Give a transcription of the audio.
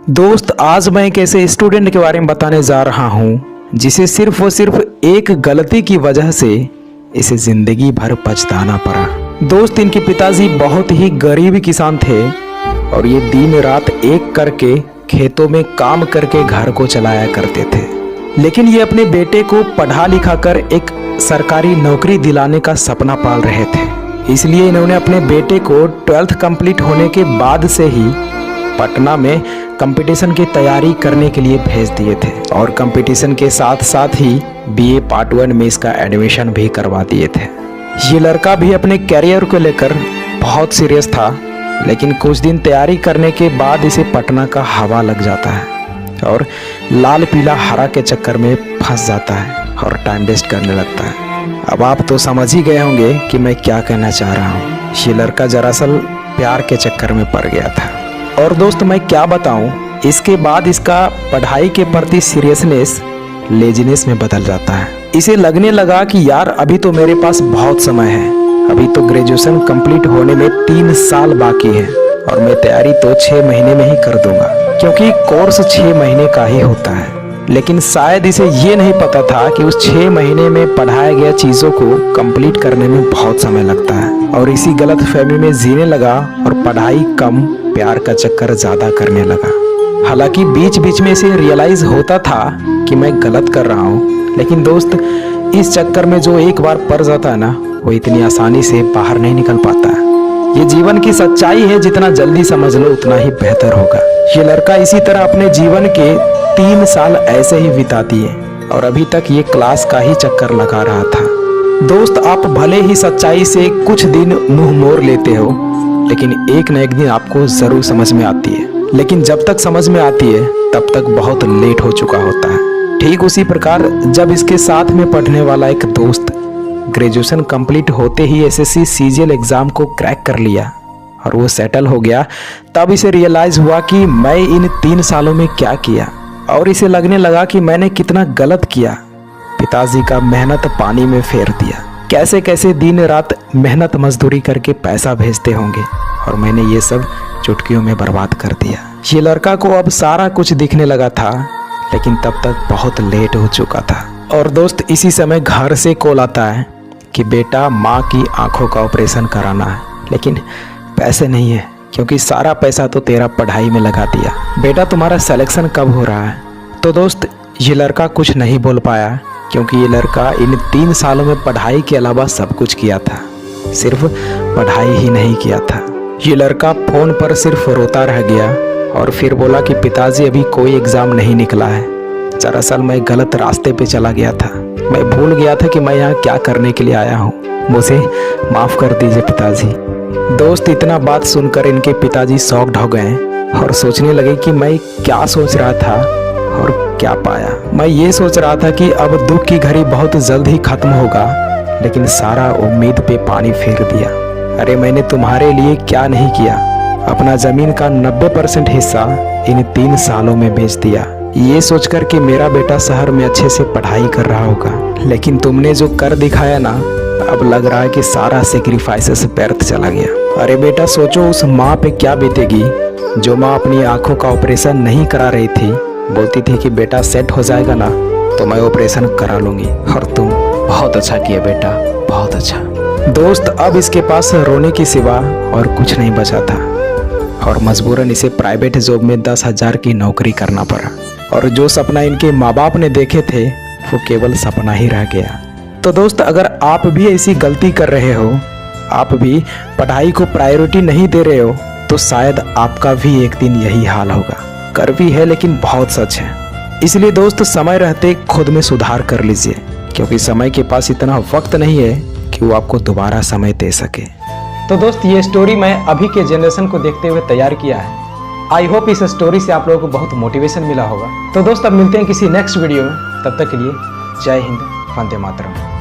दोस्त, आज मैं एक ऐसे स्टूडेंट के बारे में बताने जा रहा हूँ जिसे सिर्फ और सिर्फ एक गलती की वजह से इसे जिंदगी भर पछताना पड़ा। दोस्त, इनके पिताजी बहुत ही गरीब किसान थे और ये दिन रात एक करके खेतों में काम करके घर को चलाया करते थे। लेकिन ये अपने बेटे को पढ़ा लिखा कर एक सरकारी नौकरी दिलाने का सपना पाल रहे थे। इसलिए इन्होंने अपने बेटे को 12th कंप्लीट होने के बाद से ही पटना में कंपटीशन की तैयारी करने के लिए भेज दिए थे और कंपटीशन के साथ साथ ही BA पार्ट 1 में इसका एडमिशन भी करवा दिए थे। ये लड़का भी अपने कैरियर को लेकर बहुत सीरियस था, लेकिन कुछ दिन तैयारी करने के बाद इसे पटना का हवा लग जाता है और लाल पीला हरा के चक्कर में फंस जाता है और टाइम वेस्ट करने लगता है। अब आप तो समझ ही गए होंगे कि मैं क्या कहना चाह रहा हूँ। ये लड़का दरअसल प्यार के चक्कर में पड़ गया था। और दोस्त, मैं क्या बताऊं, इसके बाद इसका पढ़ाई के प्रति सीरियसनेस लेजीनेस में बदल जाता है। इसे लगने लगा कि यार अभी तो मेरे पास बहुत समय है, अभी तो ग्रेजुएशन कंप्लीट होने में 3 साल बाकी है और मैं तैयारी तो 6 महीने में ही कर दूंगा, क्योंकि कोर्स 6 महीने का ही होता है। लेकिन शायद इसे ये नहीं पता था कि उस 6 महीने में पढ़ाया गया चीज़ों को कंप्लीट करने में बहुत समय लगता है और इसी गलत फहमी में जीने लगा और पढ़ाई कम, प्यार का चक्कर ज़्यादा करने लगा। हालांकि बीच बीच में इसे रियलाइज होता था कि मैं गलत कर रहा हूँ, लेकिन दोस्त, इस चक्कर में जो एक बार पड़ जाता है ना, वो इतनी आसानी से बाहर नहीं निकल पाता है। ये जीवन की सच्चाई है, जितना जल्दी समझ लो उतना ही बेहतर होगा। ये लड़का इसी तरह अपने जीवन के 3 साल ऐसे ही बिता दिए और अभी तक ये क्लास का ही चक्कर लगा रहा था। दोस्त, आप भले ही सच्चाई से कुछ दिन मुंह मोड़ लेते हो, लेकिन एक न एक दिन आपको जरूर समझ में आती है। लेकिन जब तक समझ में आती है तब तक बहुत लेट हो चुका होता है। ठीक उसी प्रकार जब इसके साथ में पढ़ने वाला एक दोस्त ग्रेजुएशन कंप्लीट होते ही SSC CGL एग्जाम को क्रैक कर लिया और वो सेटल हो गया, तब इसे रियलाइज हुआ कि मैं इन 3 सालों में क्या किया और इसे लगने लगा कि मैंने कितना गलत किया। पिताजी का मेहनत पानी में फेर दिया, कैसे कैसे दिन रात मेहनत मजदूरी करके पैसा भेजते होंगे और मैंने ये सब चुटकियों में बर्बाद कर दिया। ये लड़का को अब सारा कुछ दिखने लगा था, लेकिन तब तक बहुत लेट हो चुका था। और दोस्त, इसी समय घर से कॉल आता है कि बेटा, माँ की आंखों का ऑपरेशन कराना है, लेकिन पैसे नहीं है क्योंकि सारा पैसा तो तेरा पढ़ाई में लगा दिया। बेटा, तुम्हारा सिलेक्शन कब हो रहा है? तो दोस्त, ये लड़का कुछ नहीं बोल पाया क्योंकि ये लड़का इन 3 सालों में पढ़ाई के अलावा सब कुछ किया था, सिर्फ पढ़ाई ही नहीं किया था। ये लड़का फ़ोन पर सिर्फ रोता रह गया और फिर बोला कि पिताजी, अभी कोई एग्ज़ाम नहीं निकला है। दरअसल मैं गलत रास्ते पे चला गया था, मैं भूल गया था कि मैं यहाँ क्या करने के लिए आया हूँ, मुझे माफ़ कर दीजिए पिताजी। दोस्त, इतना बात सुनकर इनके पिताजी शॉक्ड हो गए और सोचने लगे कि मैं क्या सोच रहा था और क्या पाया। मैं ये सोच रहा था कि अब दुख की घड़ी बहुत जल्द ही खत्म होगा, लेकिन सारा उम्मीद पे पानी फेर दिया। अरे, मैंने तुम्हारे लिए क्या नहीं किया। अपना ज़मीन का 90% हिस्सा इन 3 सालों में बेच दिया, ये सोचकर कि मेरा बेटा शहर में अच्छे से पढ़ाई कर रहा होगा। लेकिन तुमने जो कर दिखाया ना, अब लग रहा है कि सारा सेक्रीफाइसेस व्यर्थ चला गया। अरे बेटा, सोचो उस माँ पे क्या बीतेगी जो माँ अपनी आंखों का ऑपरेशन नहीं करा रही थी, बोलती थी कि बेटा सेट हो जाएगा ना तो मैं ऑपरेशन करा लूँगी, और तुम बहुत अच्छा किया बेटा, बहुत अच्छा। दोस्त, अब इसके पास रोने के सिवा और कुछ नहीं बचा था और मजबूरन इसे प्राइवेट जॉब में 10,000 की नौकरी करना पड़ा और जो सपना इनके माँ बाप ने देखे थे वो केवल सपना ही रह गया। तो दोस्त, अगर आप भी ऐसी गलती कर रहे हो, आप भी पढ़ाई को प्रायोरिटी नहीं दे रहे हो, तो शायद आपका भी एक दिन यही हाल होगा। कड़वी है लेकिन बहुत सच है। इसलिए दोस्त, समय रहते खुद में सुधार कर लीजिए, क्योंकि समय के पास इतना वक्त नहीं है कि वो आपको दोबारा समय दे सके। तो दोस्त, ये स्टोरी मैं अभी के जनरेशन को देखते हुए तैयार किया है। आई होप इस स्टोरी से आप लोगों को बहुत मोटिवेशन मिला होगा। तो दोस्त, अब मिलते हैं किसी नेक्स्ट वीडियो में, तब तक के लिए जय हिंद, वंदे मातरम।